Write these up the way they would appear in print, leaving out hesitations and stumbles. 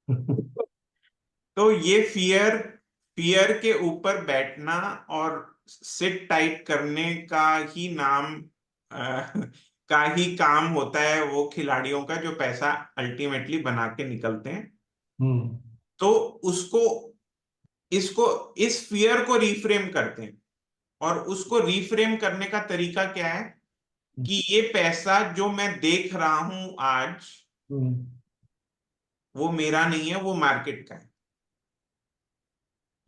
तो ये fear fear के ऊपर बैठना और सिट टाइट करने का ही नाम का ही काम होता है वो खिलाड़ियों का जो पैसा अल्टीमेटली बना के निकलते हैं। हम्म। तो उसको इसको इस फियर को रिफ्रेम करते हैं। और उसको रिफ्रेम करने का तरीका क्या है कि ये पैसा जो मैं देख रहा हूं आज, हम्म। वो मेरा नहीं है, वो मार्केट का है।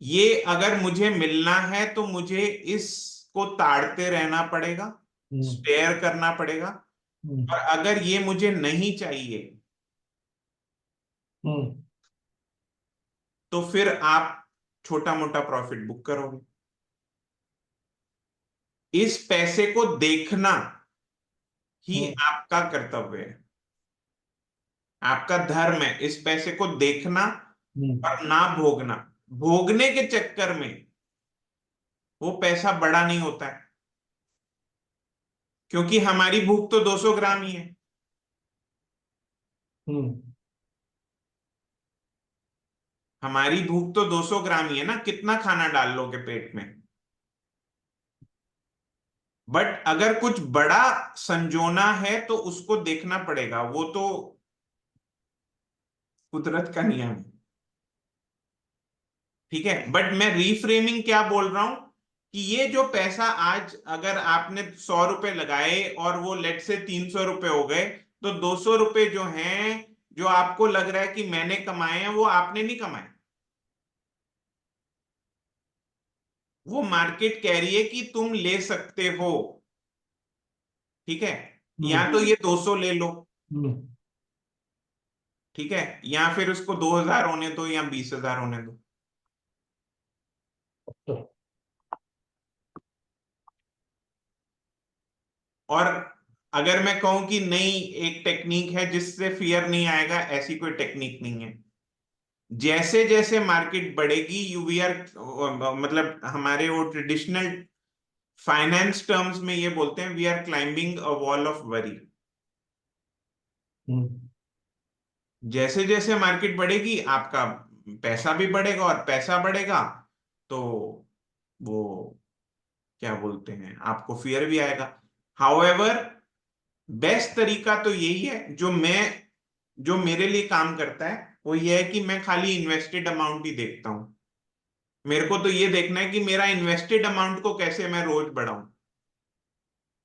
ये अगर मुझे मिलना है तो मुझे इसको ताड़ते रहना पड़ेगा, हम्म। स्टेयर करना पड़ेगा। और हम्म। अगर ये मुझे नहीं चाहिए हम्म। तो फिर आप छोटा मोटा प्रॉफिट बुक करोगे। इस पैसे को देखना ही हम्म। आपका कर्तव्य है, आपका धर्म है इस पैसे को देखना हम्म। और ना भोगना। भोगने के चक्कर में वो पैसा बड़ा नहीं होता है, क्योंकि हमारी भूख तो 200 ग्राम ही है। हम्म। हमारी भूख तो 200 ग्राम ही है ना, कितना खाना डाल लोगे पेट में। बट अगर कुछ बड़ा संजोना है तो उसको देखना पड़ेगा, वो तो कुदरत का नियम है। ठीक है, बट मैं रीफ्रेमिंग क्या बोल रहा हूं कि ये जो पैसा आज अगर आपने 100 रुपए लगाए और वो लेट से 300 रुपए हो गए, तो 200 रुपए जो हैं, जो आपको लग रहा है कि मैंने कमाए हैं, वो आपने नहीं कमाए। वो मार्केट कह रही है कि तुम ले सकते हो। ठीक है, या तो ये 200 ले लो, हम्म। ठीक है, या फिर उसको 2000 होने दो या 20,000 होने दो। तो और अगर मैं कहूं कि नहीं, एक टेक्निक है जिससे फियर नहीं आएगा, ऐसी कोई टेक्निक नहीं है। जैसे जैसे मार्केट बढ़ेगी यू वी आर, मतलब हमारे वो ट्रेडिशनल फाइनेंस टर्म्स में ये बोलते हैं, we are climbing a wall of worry. Hmm. जैसे जैसे मार्केट बढ़ेगी आपका पैसा भी बढ़ेगा, और पैसा बढ़ेगा तो वो क्या बोलते हैं, आपको फियर भी आएगा। हाउएवर, बेस्ट तरीका तो यही है, जो मेरे लिए काम करता है, वो ये है कि मैं खाली इन्वेस्टेड अमाउंट ही देखता हूं। मेरे को तो ये देखना है कि मेरा इन्वेस्टेड अमाउंट को कैसे मैं रोज बढ़ाऊं।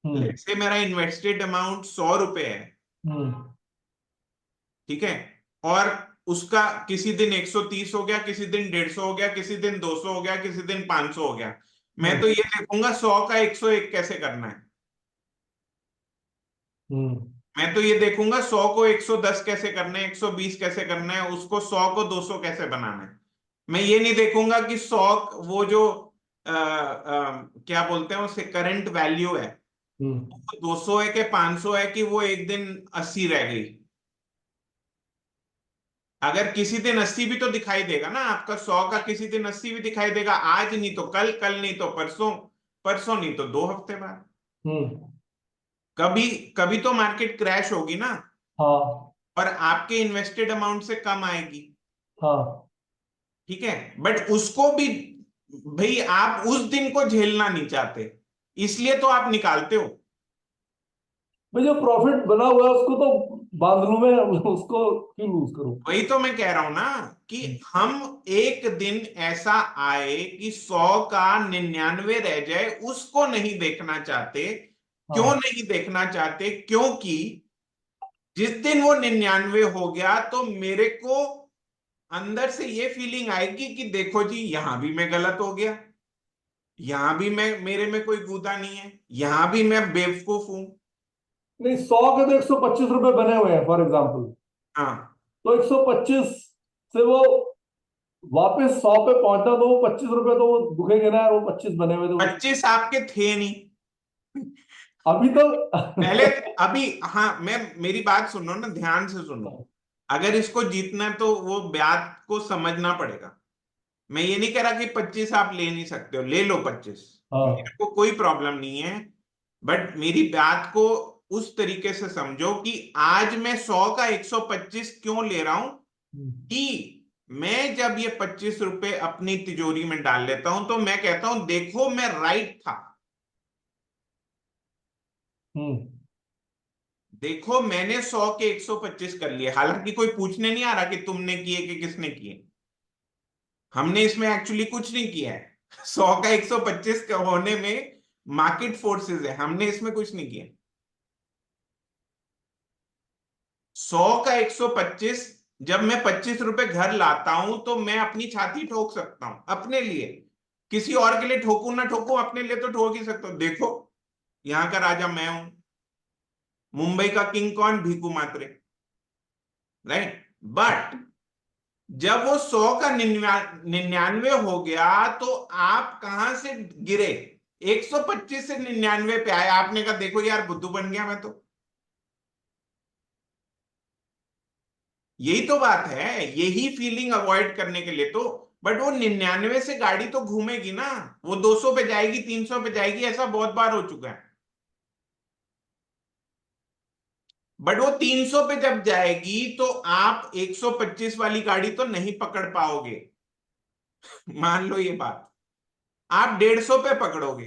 हम्म। लेट्स से मेरा इन्वेस्टेड अमाउंट 100 रुपए है, हम्म। ठीक है, और उसका किसी दिन 130 हो गया, किसी दिन 150 हो गया, किसी दिन 200 हो गया, किसी दिन 500 हो गया। मैं तो हम्म। ये देखूंगा 100 का 101 कैसे करना है। हम्म। मैं तो ये देखूंगा 100 को 110 कैसे करना है, 120 कैसे करना है, उसको 100 को 200 कैसे बनाना है। मैं ये नहीं देखूंगा कि 100 वो जो क्या बोलते हैं उसे करंट वैल्यू है, हम्म। 200 है कि 500 है, कि वो एक दिन 80 रह गई। अगर किसी दिन 80 भी तो दिखाई देगा ना आपका, 100 का किसी दिन 80 भी दिखाई देगा, आज नहीं तो कल, कल नहीं तो परसों, परसों नहीं तो 2 हफ्ते बाद। हम्म। कभी कभी तो मार्केट क्रैश होगी ना, हाँ। और आपके इन्वेस्टेड अमाउंट से कम आएगी। हाँ। ठीक है, बट उसको भी, भाई आप उस दिन को झेलना नहीं चाहते, इसलिए तो आप निकालते हो। भाई जो प्रॉफिट बना हुआ है उसको तो बांध लूं मैं, उसको क्यों लूज करूं? वही तो मैं कह रहा हूं ना कि हम एक दिन ऐसा आए कि 100 का 99 रह जाए, उसको नहीं देखना चाहते। क्यों हाँ। नहीं देखना चाहते? क्योंकि जिस दिन वो 99 हो गया तो मेरे को अंदर से ये फीलिंग आएगी कि देखो जी, यहां भी मैं गलत हो गया, यहां भी मैं, मेरे में कोई गूदा नहीं है, यहां भी मैं बेवकूफ हूं। नहीं, 100 के तो 125 रुपए बने हुए हैं फॉर एग्जाम्पल। हाँ, तो 125 से वो वापस 100 पे पहुंचना, तो वो 25 रुपए तो वो दुखेंगे ना यार, वो 25 बने हुए थे वो। 25 आपके थे नहीं अभी तो पहले। अभी हाँ, मैं, मेरी बात सुनो ना, ध्यान से सुनो। अगर इसको जीतना है तो वो बात को समझना पड़ेगा। मैं ये नहीं कह रहा कि 25 आप ले नहीं सकते हो, ले लो 25, मेरे हाँ। को कोई प्रॉब्लम नहीं है। बट मेरी बात को उस तरीके से समझो कि आज मैं 100 का 125 क्यों ले रहा हूं। कि मैं जब ये 25 रुपए अपनी तिजोरी में डाल लेता हूं तो मैं कहता हूं देखो मैं राइट था, हम्म। देखो मैंने 100 के 125 कर लिए, हालांकि कोई पूछने नहीं आ रहा कि तुमने किए कि किसने किए। हमने इसमें एक्चुअली कुछ नहीं किया है। 100 का 125 का होने में मार्केट फोर्सेस है, हमने इसमें कुछ नहीं किया। 100 का 125, जब मैं 25 रुपए घर लाता हूं तो मैं अपनी छाती ठोक सकता हूं अपने लिए। किसी और के लिए ठोकू ना ठोकू, अपने लिए तो ठोक ही सकता हूं। देखो यहां का राजा मैं हूं, मुंबई का किंग कौन, भीकू मात्रे, राइट। बट जब वो 100 का 99 हो गया तो आप कहां से गिरे, 125 से 99 पे आए, आपने कहा देखो यार बुद्धू बन गया मैं तो। यही तो बात है, यही फीलिंग अवॉइड करने के लिए तो। बट वो 99 से गाड़ी तो घूमेगी ना, वो 200 पे जाएगी, 300 पे जाएगी, ऐसा बहुत बार हो चुका है। बट वो 300 पे जब जाएगी तो आप 125 वाली गाड़ी तो नहीं पकड़ पाओगे। मान लो ये बात, आप 150 पे पकड़ोगे,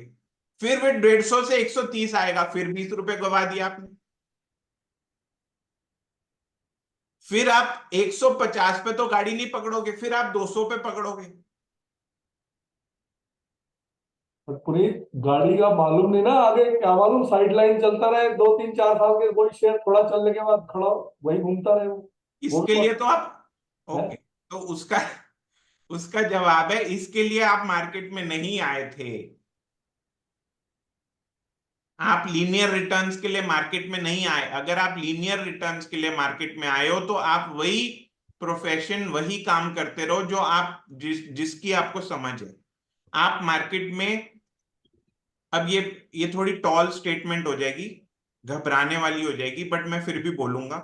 फिर वे 150 से 130 आएगा, फिर 20 रुपए गवा दिया आपने। फिर आप 150 पे तो गाड़ी नहीं पकड़ोगे, फिर आप 200 पे पकड़ोगे। पर पुनीत, गाड़ी का मालूम नहीं ना आगे, क्या मालूम साइड लाइन चलता रहे 2 3 4 साल के, कोई शेयर थोड़ा चलने के बाद खड़ा वही घूमता रहे वो इसके भी लिए तो आप, है। ओके, तो उसका उसका जवाब है, इसके लिए आप मार्केट में नहीं आए थे। आप लीनियर रिटर्न्स के लिए मार्केट में नहीं आए। अगर आप लीनियर रिटर्न्स के लिए मार्केट में आए हो तो आप वही प्रोफेशन, वही काम करते रहो जो आप जिसकी आपको समझ है। आप मार्केट में, अब ये थोड़ी टॉल स्टेटमेंट हो जाएगी, घबराने वाली हो जाएगी, बट मैं फिर भी बोलूंगा।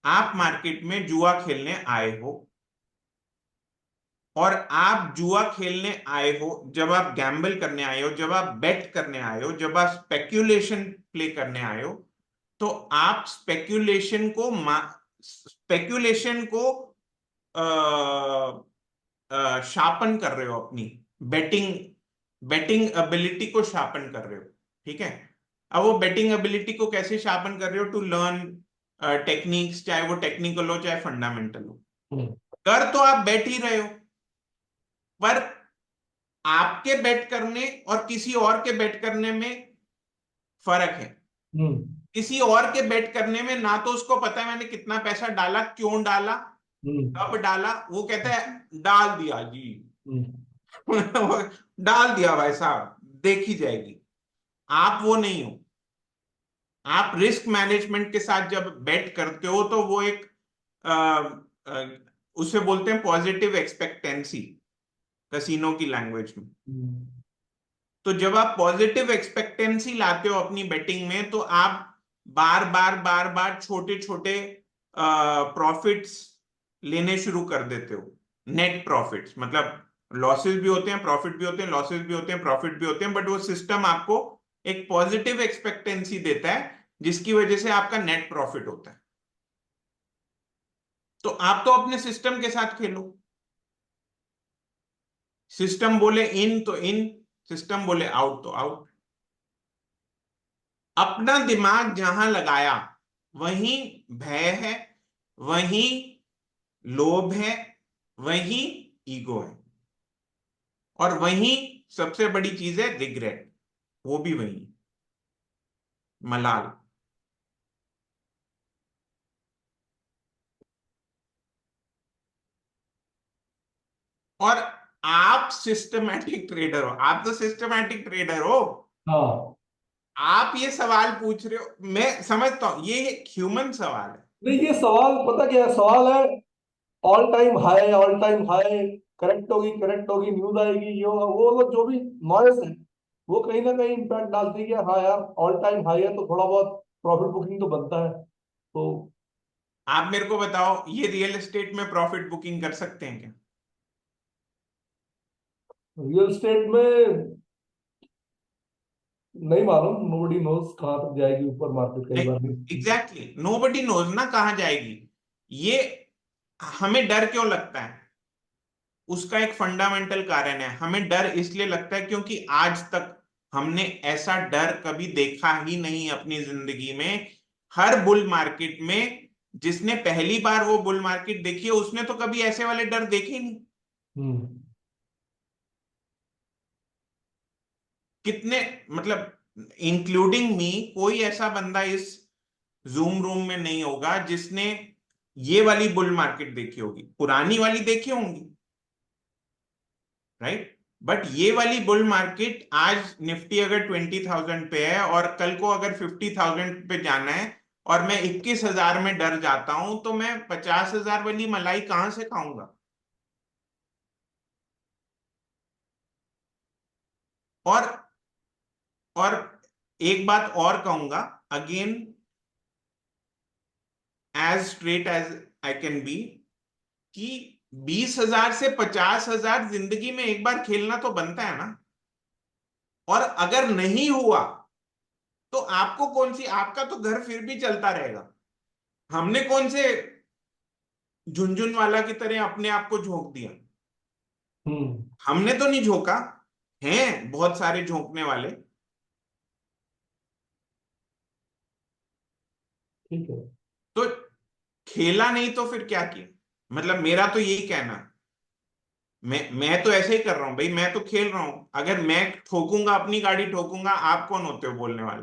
आप मार्केट में जुआ खेलने आए हो, और आप जुआ खेलने आए हो, जब आप गैम्बल करने आए हो, जब आप बेट करने आए हो, जब आप स्पेक्यूलेशन प्ले करने आए हो, तो आप स्पेक्यूलेशन को शार्पन कर रहे हो अपनी, बेटिंग बेटिंग एबिलिटी को शार्पन कर रहे हो। ठीक है। अब वो बेटिंग एबिलिटी को कैसे शार्पन कर रहे हो, टू लर्न टेक्निक्स, चाहे वो टेक्निकल हो चाहे फंडामेंटल हो। हम्म। कर तो आप बैठ ही रहे हो, पर आपके बेट करने और किसी और के बेट करने में फर्क है। हम्म। किसी और के बेट करने में ना तो उसको पता है मैंने कितना पैसा डाला, क्यों डाला, हम्म। कब डाला, वो कहता है डाल दिया जी। हम्म। डाल दिया भाई साहब, देखी जाएगी। आप वो नहीं हो। आप रिस्क मैनेजमेंट के साथ जब बेट करते हो तो वो एक आ, आ, उसे बोलते हैं पॉजिटिव एक्सपेक्टेंसी, कसिनो की लैंग्वेज में। हम्म। तो जब आप पॉजिटिव एक्सपेक्टेंसी लाते हो अपनी बेटिंग में तो आप बार बार बार बार छोटे छोटे प्रॉफिट्स लेने शुरू कर देते हो। नेट प्रॉफिट्स मतलब लॉसेस भी होते हैं, प्रॉफिट भी होते हैं, लॉसेस भी होते हैं, प्रॉफिट भी होते हैं, बट वो सिस्टम आपको एक पॉजिटिव एक्सपेक्टेंसी देता है जिसकी वजह से आपका नेट प्रॉफिट होता है। तो आप तो अपने सिस्टम के साथ खेलो। सिस्टम बोले इन तो इन, सिस्टम बोले आउट तो आउट। अपना दिमाग जहां लगाया वहीं भय है, वहीं लोभ है, वहीं ईगो है, और वहीं सबसे बड़ी चीज है रिग्रेट, वो भी वहीं, मलाल। और आप सिस्टमैटिक ट्रेडर हो, आप तो सिस्टमैटिक ट्रेडर हो। हाँ। आप ये सवाल पूछ रहे हो, मैं समझता हूं ये एक ह्यूमन सवाल है। नहीं, ये सवाल पता क्या है, सवाल है all time high, all time high, correct होगी, न्यूज आएगी, ये होगा वो होगा, जो भी नॉइस है वो कहीं ना कहीं इम्पैक्ट डालती है कि हाँ यार ऑल टाइम हाई है तो थोड़ा बहुत प्रॉफिट बुकिंग तो बनता है। तो आप मेरे को बताओ, ये रियल एस्टेट में प्रॉफिट बुकिंग कर सकते हैं क्या? रियल एस्टेट में नहीं मालूम, नोबडी नोज कहाँ तक जाएगी ऊपर मार्केट, कई बार नहीं। एग्जैक्टली, नोबडी नोज ना कहाँ जाएगी। ये हमें डर क्यों लगता है? उसका एक फंडामेंटल कारण है। हमें डर इसलिए लगता है क्योंकि आज तक हमने ऐसा डर कभी देखा ही नहीं अपनी जिंदगी में। हर बुल मार्केट में, जिसने पहली बार वो बुल मार्केट देखी है, उसने तो कभी ऐसे वाले डर देखे ही नहीं। हम्म। कितने, मतलब इंक्लूडिंग मी, कोई ऐसा बंदा इस जूम रूम में नहीं होगा जिसने ये वाली बुल मार्केट देखी होगी। पुरानी वाली देखी होंगी, राइट? बट ये वाली बुल मार्केट, आज निफ्टी अगर 20,000 पे है और कल को अगर 50,000 पे जाना है और मैं 21,000 में डर जाता हूं, तो मैं 50,000 वाली मलाई कहां से खाऊंगा? और और एक बात और कहूंगा, again, as straight as I can be, कि 20,000 से 50,000 जिंदगी में एक बार खेलना तो बनता है ना। और अगर नहीं हुआ तो आपको कौन सी, आपका तो घर फिर भी चलता रहेगा। हमने कौन से झुनझुन वाला की तरह अपने आप को झोंक दिया? हम्म। हमने तो नहीं झोंका। हैं बहुत सारे झोंकने वाले। ठीक है। तो खेला नहीं तो फिर क्या किया? मतलब मेरा तो यही कहना है। मैं तो ऐसे ही कर रहा हूं भाई, मैं तो खेल रहा हूं। अगर मैं ठोकूंगा, अपनी गाड़ी ठोकूंगा, आप कौन होते हो बोलने वाले?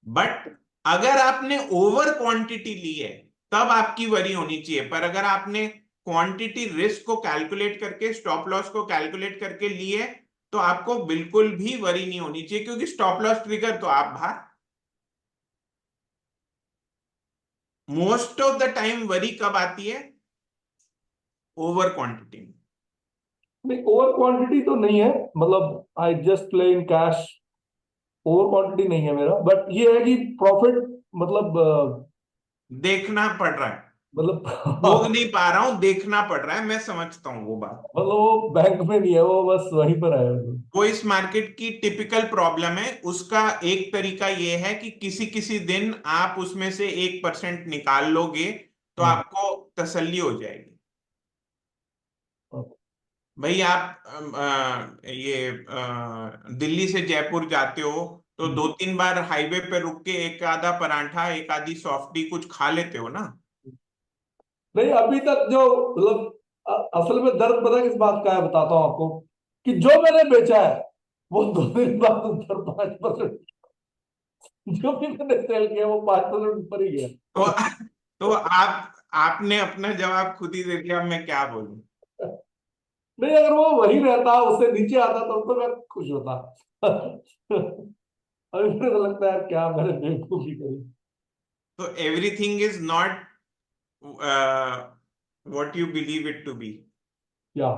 बट अगर आपने ओवर क्वांटिटी ली है, तब आपकी वरी होनी चाहिए। पर अगर आपने क्वांटिटी रिस्क को कैलकुलेट करके, स्टॉप लॉस को कैलकुलेट करके ली है, तो आपको बिल्कुल भी वरी नहीं होनी चाहिए, क्योंकि स्टॉप लॉस ट्रिगर तो आप बाहर। Most of the time worry कब आती है? ओवर क्वांटिटी में। नहीं, ओवर क्वांटिटी तो नहीं है। मतलब I just play in cash. Over quantity नहीं है मेरा, बट ये है कि प्रॉफिट, मतलब देखना पड़ रहा है। भोग मतलब नहीं पा रहा हूं, देखना पड़ रहा है, मैं समझता हूं वो बात। वो बैंक में नहीं है, वो बस वहीं पर है। वो इस मार्केट की टिपिकल प्रॉब्लम है। उसका एक तरीका ये है कि किसी किसी दिन आप उसमें से 1% निकाल लोगे, तो हम्म। आपको तसल्ली हो जाएगी। ओके। भाई आप ये दिल्ली से जयपुर जाते हो, तो हम्म। 2-3 बार हाईवे पे रुक के एक आधा पराठा, एक आधी सॉफ्टी कुछ खा लेते हो ना? नहीं, अभी तक जो, मतलब असल में दर्द पता है किस बात का है, बताता हूँ आपको। कि जो मैंने बेचा है वो 2 दिन बाद ऊपर 5%, जो भी मैंने सेल किया वो 5% ऊपर ही गया। तो तो आपने अपना जवाब खुद ही दे दिया, अब मैं क्या बोलूं? नहीं, अगर वो वही रहता, उससे नीचे आता, तब तो मैं खुश होता। अभी मेरे को लगता है यार, क्या मैंने बेवकूफी करी। तो everything is not what you believe it to be. या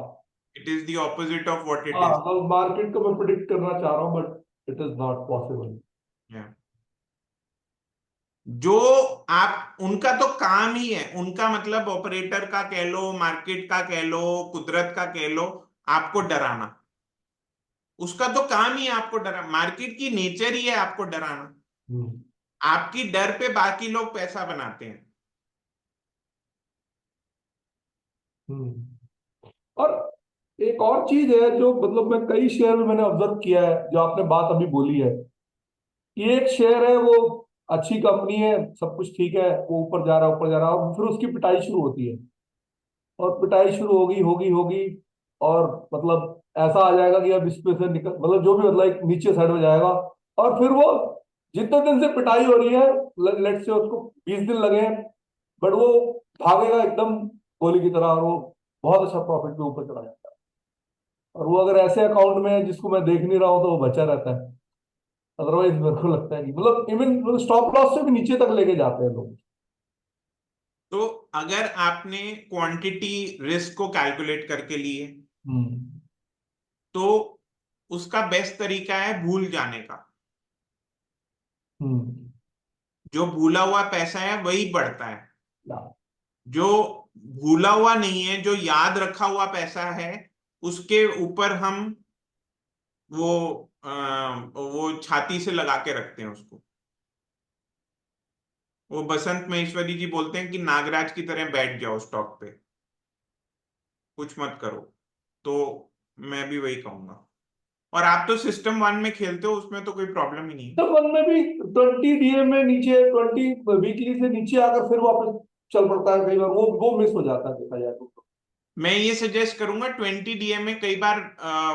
It is the opposite of what it हाँ, is. तो मार्केट को मैं प्रिडिक्ट करना चाह रहा हूँ, but it is not possible. Yeah. जो आप, उनका तो काम ही है, उनका मतलब ऑपरेटर का कह लो, मार्केट का कह लो, कुदरत का कह लो, आपको डराना। उसका तो काम ही है आपको डरा, मार्केट की नेचर ही है आपको डराना। हम्म। आपकी डर पे बाकी लोग पैसा बनाते हैं। हम्म। और एक और चीज है जो, मतलब मैं कई शेयर में मैंने ऑब्जर्व किया है, जो आपने बात अभी बोली है। कि एक शेयर है वो, अच्छी कंपनी है, सब कुछ ठीक है, वो ऊपर जा रहा है, ऊपर जा रहा है, और फिर उसकी पिटाई शुरू होती है। और पिटाई शुरू होगी होगी होगी, और मतलब ऐसा आ जाएगा कि अब इस पे से निकल, मतलब जो भी, मतलब एक नीचे साइड में जाएगा। और फिर वो, जितने दिन से पिटाई हो रही है, लेट से उसको 20 दिन लगे हैं, बट वो भागेगा एकदम गोली की तरह, और वो बहुत अच्छा प्रॉफिट पे ऊपर चला जाता है। और वो अगर ऐसे अकाउंट में है जिसको मैं देख नहीं रहा हूँ, तो वो बचा रहता है। अदरवाइज मेरे को लगता है कि, मतलब इवन स्टॉप लॉस से भी नीचे तक लेके जाते हैं लोग। तो अगर आपने क्वांटिटी रिस्क को कैलकुलेट करके लिए, हम्म। तो उसका बेस्ट तरीका है भूल जाने का। हम्म। जो भूला हुआ पैसा है वही बढ़ता है। या। जो भूला हुआ नहीं है, जो याद रखा हुआ पैसा है, उसके ऊपर हम वो छाती से लगा के रखते हैं उसको। वो बसंत महेश्वरी जी बोलते हैं कि नागराज की तरह बैठ जाओ स्टॉक पे, कुछ मत करो। तो मैं भी वही कहूंगा। और आप तो सिस्टम वन में खेलते हो, उसमें तो कोई प्रॉब्लम ही नहीं है। तो वन में भी 20 डीएम में नीचे, 20 वीकली से नीचे आकर फिर वापस चल पड़ता है, कई बार वो मिस हो जाता है देखा जाए तो। मैं ये सजेस्ट करूंगा 20 DM में कई बार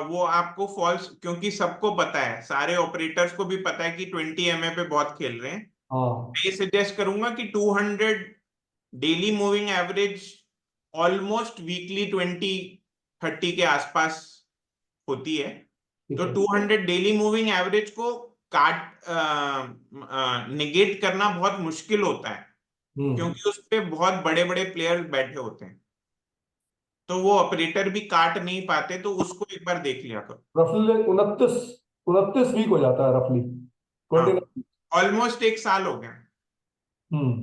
वो आपको फॉल्स, क्योंकि सबको पता है, सारे ऑपरेटर्स को भी पता है कि 20 MA पे बहुत खेल रहे हैं। हाँ मैं ये सजेस्ट करूंगा कि 200 daily moving average almost weekly 20-30 के आसपास होती है। ठीक तो है। 200 डेली मूविंग एवरेज को काट निगेट करना बहुत मुश्किल होता है, हम्म। क्योंकि उस पे बहुत बड़े बड़े प्लेयर्स बैठे होते हैं, तो वो ऑपरेटर भी काट नहीं पाते, तो उसको एक बार देख लिया करो। रफली 29 वीक हो जाता है रफली, हाँ, 29। ऑलमोस्ट एक साल हो गया। हम्म।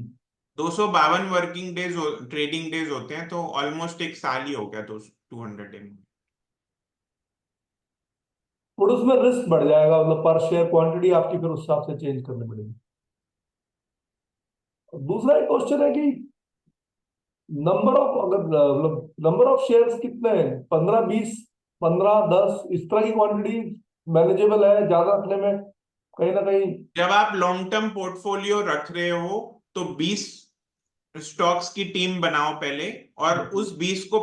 252 वर्किंग डेज ट्रेडिंग डेज होते हैं, तो ऑलमोस्ट एक साल ही हो गया 200 डे में। और उसमें रिस्क बढ़ जाएगा, मतलब पर शेयर क्वांटिटी आपकी फिर उस हिसाब से चेंज करनी पड़ेगी। और दूसरा एक क्वेश्चन है कि नंबर ऑफ, अगर मतलब नंबर ऑफ शेयर्स कितने हैं, 15 20, 15 10, इस तरह की क्वांटिटी मैनेजेबल है ज्यादा रखने में कहीं ना कहीं? जब आप लॉन्ग टर्म पोर्टफोलियो रख रहे हो तो 20 स्टॉक्स की टीम बनाओ पहले, और उस 20 को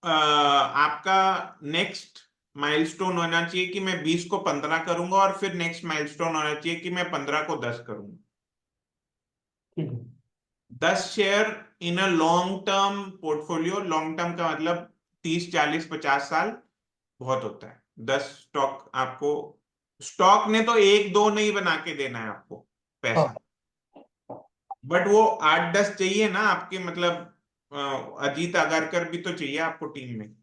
आपका नेक्स्ट माइलस्टोन होना चाहिए कि मैं 20 को 15 करूंगा, और फिर नेक्स्ट माइलस्टोन होना चाहिए कि मैं 15 को 10 करूंगा। ठीक है। 10 share in a long term portfolio, long term का मतलब 30 40 50 साल बहुत होता है। 10 स्टॉक आपको, स्टॉक ने तो एक दो नहीं बना के देना है आपको हाँ। पैसा, बट वो 8 10 चाहिए ना आपके, मतलब अजीत आगरकर भी तो चाहिए आपको टीम में।